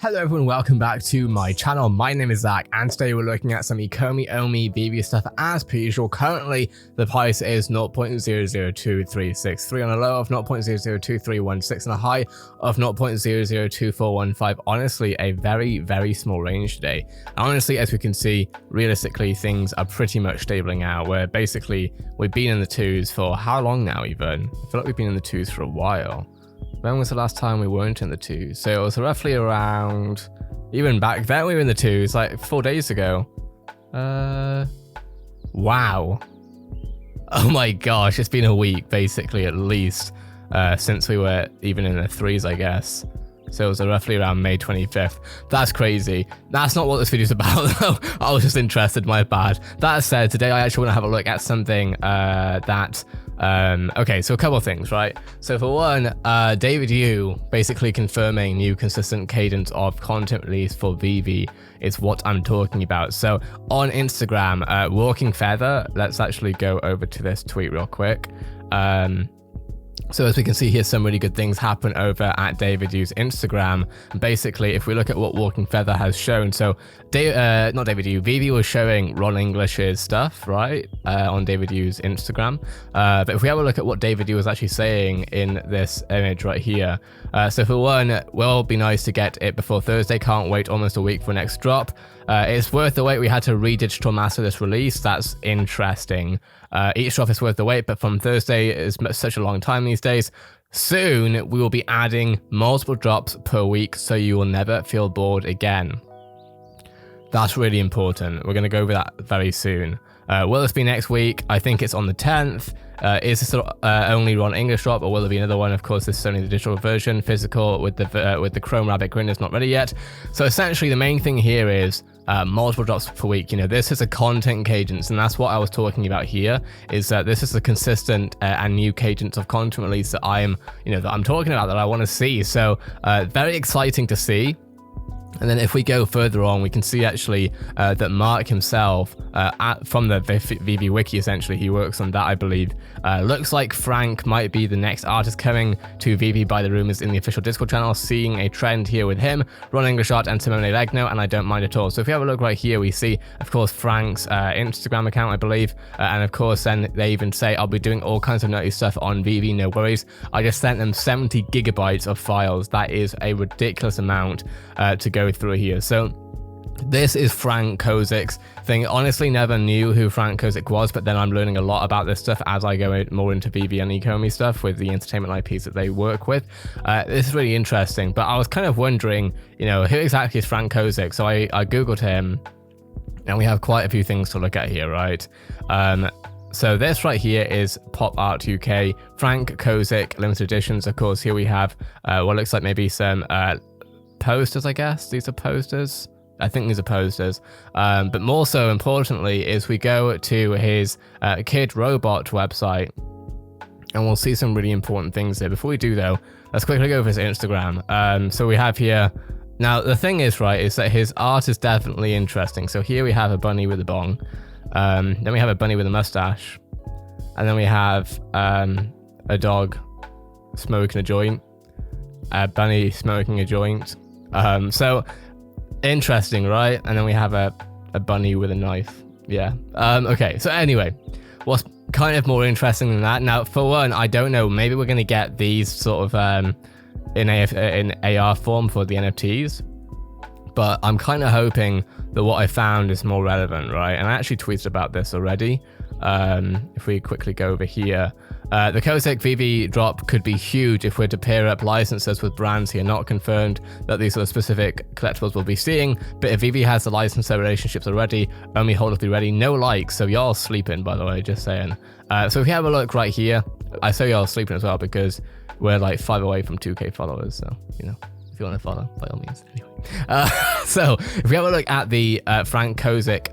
Hello everyone, welcome back to my channel. My name is Zach and today we're looking at some Ecomi Omi Veve stuff as per usual. Currently the price is 0.002363 on a low of 0.002316 and a high of 0.002415. Honestly, a very small range today. Honestly, as we can see, realistically things are pretty much stabling out, where basically we've been in the twos for how long now even? I feel like we've been in the twos for a while. When was the last time we weren't in the twos? So it was roughly around, even back then we were in the twos, like 4 days ago. Wow. Oh my gosh, it's been a week basically at least since we were even in the threes, I guess. So it was roughly around May 25th. That's crazy. That's not what this video's about though. I was just interested, my bad. That said, today I actually want to have a look at something okay, so a couple of things, right? So for one, David Yu basically confirming new consistent cadence of content release for VeVe is what I'm talking about. So on Instagram, Walking Feather, let's actually go over to this tweet real quick. So as we can see here, some really good things happen over at David Yu's Instagram. Basically, if we look at what Walking Feather has shown, so not David Yu, VeVe was showing Ron English's stuff, right, on David Yu's Instagram. But if we have a look at what David Yu was actually saying in this image right here, so for one, will be nice to get it before Thursday. Can't wait almost a week for next drop. It's worth the wait. We had to redigital master this release. That's interesting. Each drop is worth the wait, but from Thursday is such a long time these days. Soon, we will be adding multiple drops per week, so you will never feel bored again. That's really important. We're going to go over that very soon. Will this be next week? I think it's on the 10th. Is this only Ron English drop, or will there be another one? Of course, this is only the digital version. Physical with the Chrome Rabbit Grin is not ready yet. So essentially, the main thing here is multiple drops per week. You know, this is a content cadence, and that's what I was talking about here. Is that this is a consistent and new cadence of content release that I'm talking about, that I want to see. So very exciting to see. And then if we go further on, we can see actually that Mark himself, from the VeVe wiki, essentially, he works on that, I believe. Looks like Frank might be the next artist coming to VeVe by the rumors in the official Discord channel. Seeing a trend here with him, Ron English art and Tmnt, and I don't mind at all. So if we have a look right here, we see, of course, Frank's Instagram account, I believe. And of course, then they even say, I'll be doing all kinds of nutty stuff on VeVe, no worries. I just sent them 70 gigabytes of files. That is a ridiculous amount to go through here. So this is Frank Kozik's thing. Honestly, never knew who Frank Kozik was, but then I'm learning a lot about this stuff as I go more into VeVe and Ecomi stuff with the entertainment IPs that they work with. This is really interesting, but I was kind of wondering, you know, who exactly is Frank Kozik? So I googled him, and we have quite a few things to look at here, right? So this right here is Pop Art UK, Frank Kozik limited editions. Of course, here we have what looks like maybe some posters, I guess. These are posters. I think these are posters. But more so importantly is we go to his Kid Robot website, and we'll see some really important things here. Before we do though, let's quickly go over his Instagram. So we have here, now the thing is, right, is that his art is definitely interesting. So here we have a bunny with a bong. Then we have a bunny with a mustache. And then we have a dog smoking a joint. A bunny smoking a joint. So interesting, right? And then we have a bunny with a knife. Yeah. Okay. So anyway, what's kind of more interesting than that? Now, for one, I don't know. Maybe we're going to get these sort of in AR form for the NFTs. But I'm kind of hoping that what I found is more relevant, right? And I actually tweeted about this already. If we quickly go over here, the Kozik VeVe drop could be huge if we're to pair up licenses with brands here. Not confirmed that these are the specific collectibles we'll be seeing, but if VeVe has the licensor relationships already, only hold will be ready. No likes, so y'all sleeping, by the way, just saying. So if you have a look right here, I say y'all sleeping as well because we're like 5 away from 2K followers, so, you know, if you want to follow, by all means. Anyway. So if we have a look at the Frank Kozik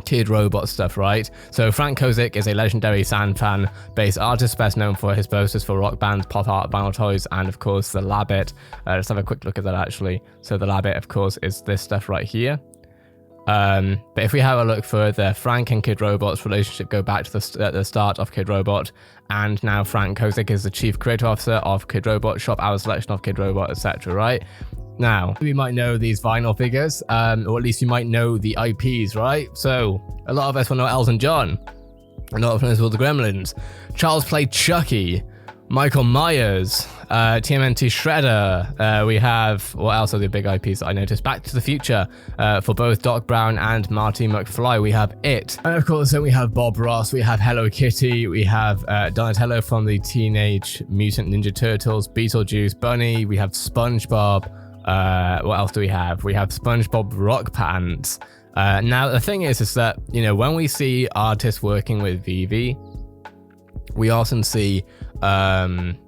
Kid Robot stuff, right? So Frank Kozik is a legendary Sanfan based artist, best known for his posters for rock bands, pop art, vinyl toys, and of course the Labbit. Let's have a quick look at that actually. So the Labbit, of course, is this stuff right here. But if we have a look further, Frank and Kid Robot's relationship go back to the start of Kid Robot, and now Frank Kozik is the chief creative officer of Kid Robot, shop our selection of Kid Robot, etc. Right? Now, we might know these vinyl figures, or at least you might know the IPs, right? So, a lot of us will know Elton John. A lot of us will know the Gremlins. Charles played Chucky. Michael Myers. Tmnt Shredder. We have, what else are the big IPs that I noticed? Back to the Future for both Doc Brown and Marty McFly. We have It. And of course, then we have Bob Ross. We have Hello Kitty. We have Donatello from the Teenage Mutant Ninja Turtles. Beetlejuice. Bunny. We have SpongeBob. What else do we have? We have SpongeBob Rock Pants. Now, the thing is that, you know, when we see artists working with VeVe, we often see, let's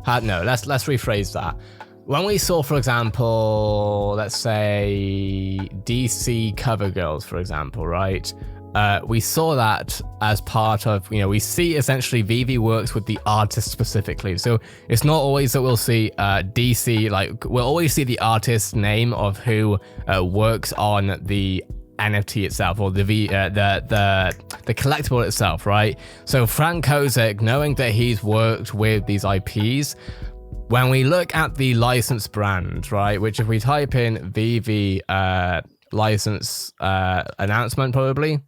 rephrase that. When we saw, for example, let's say DC cover girls, for example, right? We saw that as part of, you know, we see essentially VeVe works with the artist specifically. So it's not always that we'll see DC, like we'll always see the artist's name of who works on the NFT itself, or the collectible itself, right? So Frank Kozik, knowing that he's worked with these IPs, when we look at the license brand, right, which if we type in VeVe license announcement probably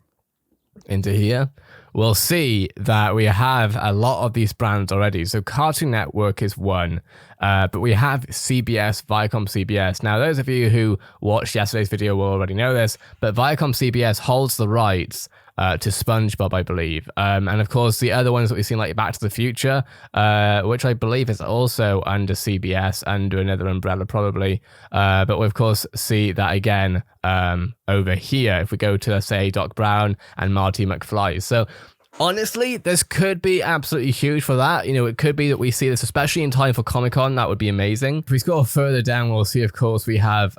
into here, we'll see that we have a lot of these brands already. So Cartoon Network is one, but we have CBS, Viacom CBS. Now, those of you who watched yesterday's video will already know this, but Viacom CBS holds the rights to SpongeBob, I believe. And of course, the other ones that we've seen, like Back to the Future, which I believe is also under CBS, under another umbrella probably. But we, of course, see that again over here, if we go to, let's say, Doc Brown and Marty McFly. So honestly, this could be absolutely huge for that. You know, it could be that we see this, especially in time for Comic-Con. That would be amazing. If we scroll further down, we'll see, of course, we have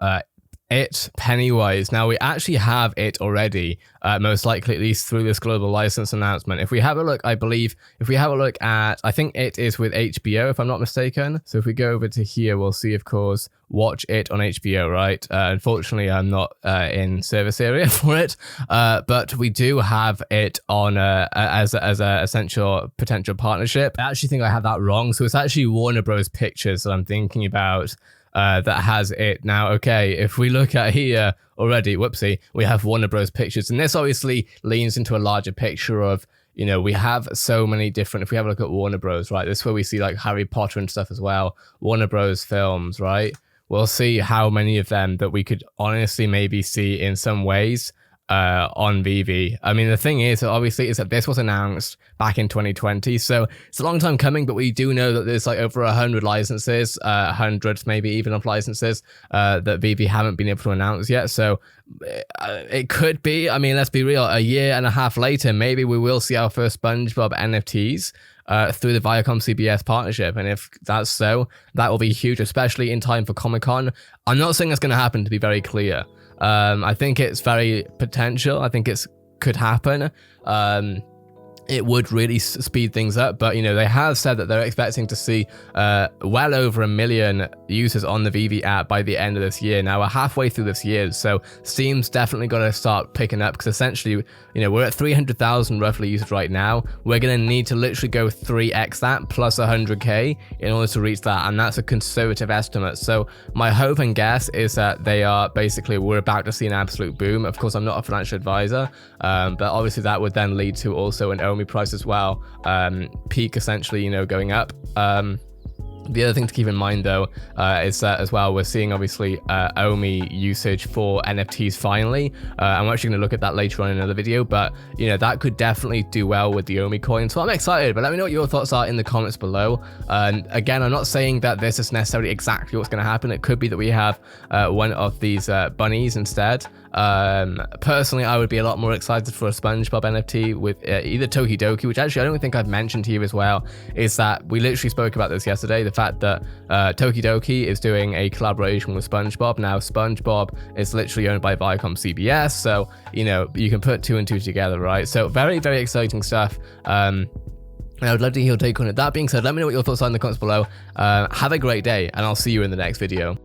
It, Pennywise. Now, we actually have It already, most likely at least through this global license announcement. If we have a look, I believe, if we have a look at, I think It is with HBO, if I'm not mistaken. So if we go over to here, we'll see, of course, Watch It on HBO, right? Unfortunately, I'm not in service area for it, but we do have it on as a essential potential partnership. I actually think I have that wrong. So it's actually Warner Bros. Pictures that I'm thinking about. That has it. Now, okay, if we look at here already, whoopsie, we have Warner Bros. Pictures, and this obviously leans into a larger picture of, you know, we have so many different, if we have a look at Warner Bros., right, this is where we see like Harry Potter and stuff as well, Warner Bros. Films, right, we'll see how many of them that we could honestly maybe see in some ways on VeVe. I mean, the thing is, obviously, is that this was announced back in 2020, so it's a long time coming, but we do know that there's like over 100 licenses, hundreds maybe even of licenses that VeVe haven't been able to announce yet. So it could be, I mean, let's be real, a year and a half later, maybe we will see our first SpongeBob NFTs through the Viacom CBS partnership. And if that's so, that will be huge, especially in time for Comic-Con. I'm not saying that's going to happen, to be very clear. I think it's very potential. I think it could happen. It would really speed things up, but you know, they have said that they're expecting to see well over 1 million users on the VeVe app by the end of this year. Now we're halfway through this year, so Steam's definitely got to start picking up, because essentially, you know, we're at 300,000 roughly users right now. We're going to need to literally go 3x that plus 100k in order to reach that, and that's a conservative estimate. So my hope and guess is that they are basically, we're about to see an absolute boom. Of course, I'm not a financial advisor, but obviously that would then lead to also an Omi price as well, peak essentially, you know, going up. The other thing to keep in mind though is that as well, we're seeing obviously Omi usage for NFTs finally. I'm actually going to look at that later on in another video, but you know, that could definitely do well with the Omi coin. So I'm excited, but let me know what your thoughts are in the comments below. Again, I'm not saying that this is necessarily exactly what's going to happen. It could be that we have one of these bunnies instead. Personally, I would be a lot more excited for a SpongeBob NFT with either Tokidoki, which actually I don't think I've mentioned here as well, is that we literally spoke about this yesterday, the fact that Tokidoki is doing a collaboration with Spongebob. Now, Spongebob is literally owned by Viacom CBS, so, you know, you can put 2 and 2 together, right? So very, very exciting stuff. And I would love to hear your take on it. That being said, let me know what your thoughts are in the comments below. Have a great day, and I'll see you in the next video.